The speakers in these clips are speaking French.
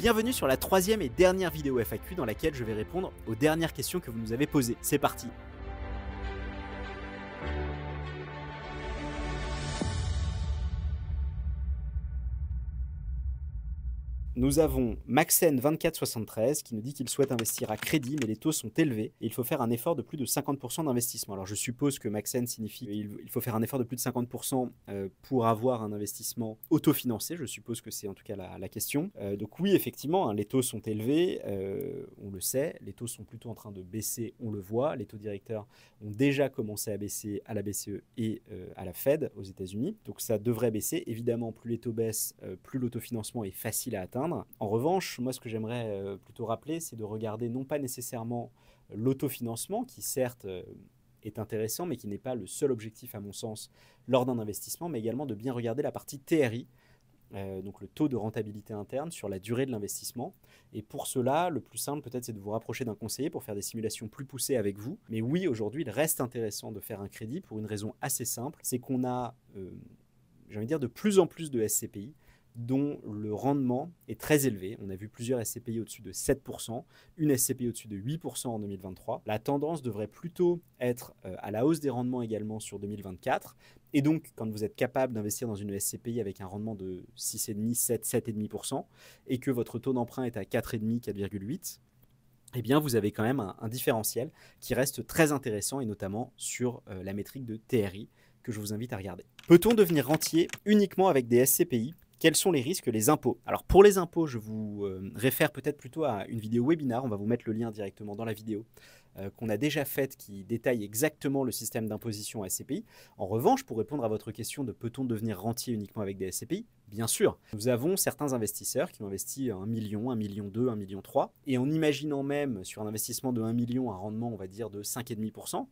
Bienvenue sur la troisième et dernière vidéo FAQ dans laquelle je vais répondre aux dernières questions que vous nous avez posées. C'est parti! Nous avons Maxen2473 qui nous dit qu'il souhaite investir à crédit, mais les taux sont élevés et il faut faire un effort de plus de 50% d'investissement. Alors je suppose que Maxen signifie qu'il faut faire un effort de plus de 50% pour avoir un investissement autofinancé. Je suppose que c'est en tout cas la question. Donc oui, effectivement, hein, les taux sont élevés, on le sait. Les taux sont plutôt en train de baisser, on le voit. Les taux directeurs ont déjà commencé à baisser à la BCE et à la Fed aux États-Unis. Donc ça devrait baisser. Évidemment, plus les taux baissent, plus l'autofinancement est facile à atteindre. En revanche, moi ce que j'aimerais plutôt rappeler, c'est de regarder non pas nécessairement l'autofinancement, qui certes est intéressant, mais qui n'est pas le seul objectif à mon sens lors d'un investissement, mais également de bien regarder la partie TRI, donc le taux de rentabilité interne sur la durée de l'investissement. Et pour cela, le plus simple peut-être c'est de vous rapprocher d'un conseiller pour faire des simulations plus poussées avec vous. Mais oui, aujourd'hui, il reste intéressant de faire un crédit pour une raison assez simple, c'est qu'on a, j'ai envie de dire, de plus en plus de SCPI dont le rendement est très élevé. On a vu plusieurs SCPI au-dessus de 7%, une SCPI au-dessus de 8% en 2023. La tendance devrait plutôt être à la hausse des rendements également sur 2024. Et donc, quand vous êtes capable d'investir dans une SCPI avec un rendement de 6,5, 7, 7,5% et que votre taux d'emprunt est à 4,5, 4,8%, eh bien, vous avez quand même un différentiel qui reste très intéressant et notamment sur la métrique de TRI que je vous invite à regarder. Peut-on devenir rentier uniquement avec des SCPI ? Quels sont les risques, les impôts? Alors pour les impôts, je vous réfère peut-être plutôt à une vidéo webinar, on va vous mettre le lien directement dans la vidéo, qu'on a déjà faite qui détaille exactement le système d'imposition à SCPI. En revanche, pour répondre à votre question de peut-on devenir rentier uniquement avec des SCPI, bien sûr, nous avons certains investisseurs qui ont investi 1 million, 1,2 million, 1,3 million, et en imaginant même sur un investissement de 1 million un rendement, on va dire, de 5,5%,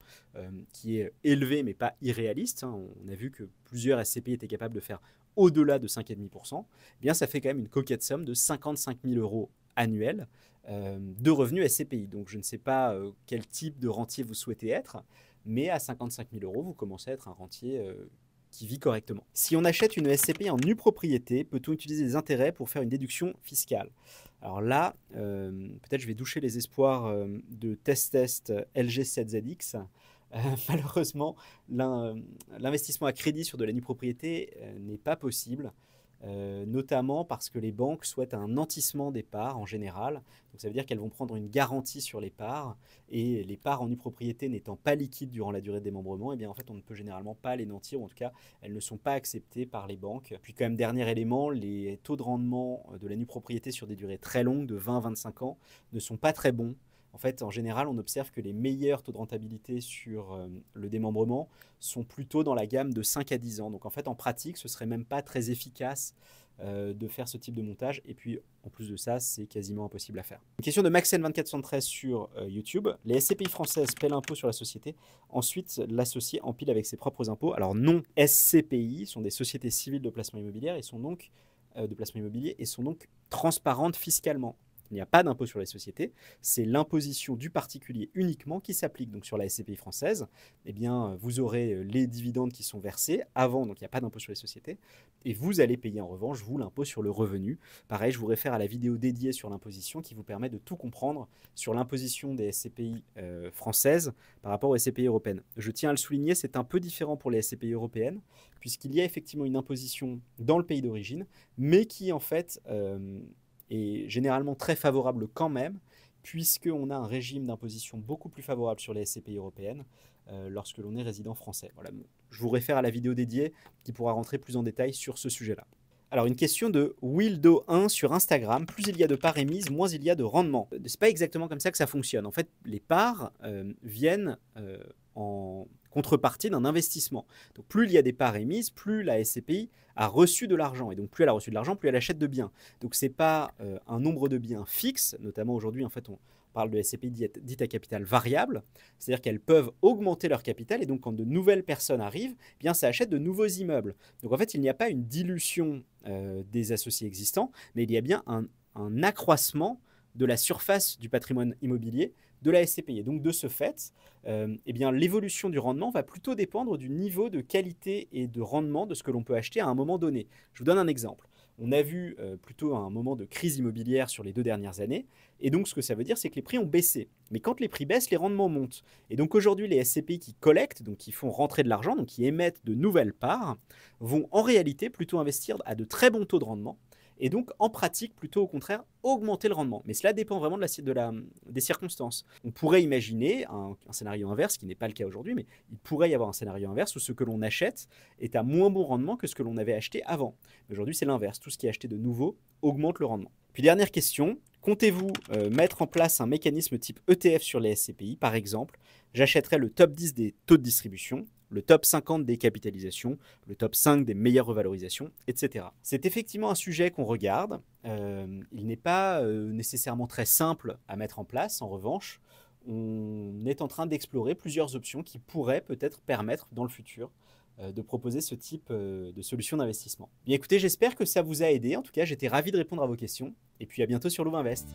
qui est élevé mais pas irréaliste, hein. On a vu que plusieurs SCPI étaient capables de faire au-delà de 5,5%, eh bien ça fait quand même une coquette somme de 55 000 € annuels de revenus SCPI. Donc je ne sais pas quel type de rentier vous souhaitez être, mais à 55 000 €, vous commencez à être un rentier qui vit correctement. Si on achète une SCPI en nue propriété, peut-on utiliser des intérêts pour faire une déduction fiscale? Alors là, peut-être je vais doucher les espoirs de Test LG7ZX. Malheureusement, l'investissement à crédit sur de la nue propriété n'est pas possible, notamment parce que les banques souhaitent un nantissement des parts en général. Donc ça veut dire qu'elles vont prendre une garantie sur les parts, et les parts en nue propriété n'étant pas liquides durant la durée de démembrement, et bien en fait on ne peut généralement pas les nantir, ou en tout cas elles ne sont pas acceptées par les banques. Puis quand même, dernier élément, les taux de rendement de la nue propriété sur des durées très longues de 20-25 ans ne sont pas très bons. En fait, en général, on observe que les meilleurs taux de rentabilité sur le démembrement sont plutôt dans la gamme de 5 à 10 ans. Donc en fait, en pratique, ce ne serait même pas très efficace de faire ce type de montage. Et puis, en plus de ça, c'est quasiment impossible à faire. Une question de Maxen2473 sur YouTube. Les SCPI françaises paient l'impôt sur la société. Ensuite, l'associé empile avec ses propres impôts. Alors non, SCPI sont des sociétés civiles de placement immobilier et sont donc transparentes fiscalement. Il n'y a pas d'impôt sur les sociétés, c'est l'imposition du particulier uniquement qui s'applique. Donc sur la SCPI française, eh bien, vous aurez les dividendes qui sont versés avant, donc il n'y a pas d'impôt sur les sociétés, et vous allez payer en revanche, vous, l'impôt sur le revenu. Pareil, je vous réfère à la vidéo dédiée sur l'imposition qui vous permet de tout comprendre sur l'imposition des SCPI françaises par rapport aux SCPI européennes. Je tiens à le souligner, c'est un peu différent pour les SCPI européennes, puisqu'il y a effectivement une imposition dans le pays d'origine, mais qui en fait est généralement très favorable quand même, puisqu'on a un régime d'imposition beaucoup plus favorable sur les SCPI européennes lorsque l'on est résident français. Voilà. Je vous réfère à la vidéo dédiée qui pourra rentrer plus en détail sur ce sujet-là. Alors une question de Wildo1 sur Instagram. Plus il y a de parts émises, moins il y a de rendement. C'est pas exactement comme ça que ça fonctionne. En fait, les parts viennent en contrepartie d'un investissement. Donc plus il y a des parts émises, plus la SCPI a reçu de l'argent. Et donc plus elle a reçu de l'argent, plus elle achète de biens. Donc ce n'est pas un nombre de biens fixe. Notamment aujourd'hui, en fait, on parle de SCPI dites à capital variable. C'est-à-dire qu'elles peuvent augmenter leur capital. Et donc quand de nouvelles personnes arrivent, eh bien, ça achète de nouveaux immeubles. Donc en fait, il n'y a pas une dilution des associés existants, mais il y a bien un accroissement de la surface du patrimoine immobilier de la SCPI. Et donc de ce fait, eh bien, l'évolution du rendement va plutôt dépendre du niveau de qualité et de rendement de ce que l'on peut acheter à un moment donné. Je vous donne un exemple. On a vu plutôt un moment de crise immobilière sur les 2 dernières années. Et donc, ce que ça veut dire, c'est que les prix ont baissé. Mais quand les prix baissent, les rendements montent. Et donc, aujourd'hui, les SCPI qui collectent, donc qui font rentrer de l'argent, donc qui émettent de nouvelles parts, vont en réalité plutôt investir à de très bons taux de rendement. Et donc, en pratique, plutôt au contraire, augmenter le rendement. Mais cela dépend vraiment des circonstances. On pourrait imaginer un scénario inverse, qui n'est pas le cas aujourd'hui, mais il pourrait y avoir un scénario inverse où ce que l'on achète est à moins bon rendement que ce que l'on avait acheté avant. Aujourd'hui, c'est l'inverse. Tout ce qui est acheté de nouveau augmente le rendement. Puis dernière question, comptez-vous mettre en place un mécanisme type ETF sur les SCPI? Par exemple, j'achèterais le top 10 des taux de distribution, le top 50 des capitalisations, le top 5 des meilleures revalorisations, etc. C'est effectivement un sujet qu'on regarde. Il n'est pas nécessairement très simple à mettre en place. En revanche, on est en train d'explorer plusieurs options qui pourraient peut-être permettre dans le futur de proposer ce type de solution d'investissement. Bien écoutez, j'espère que ça vous a aidé. En tout cas, j'étais ravi de répondre à vos questions. Et puis à bientôt sur Louvainvest.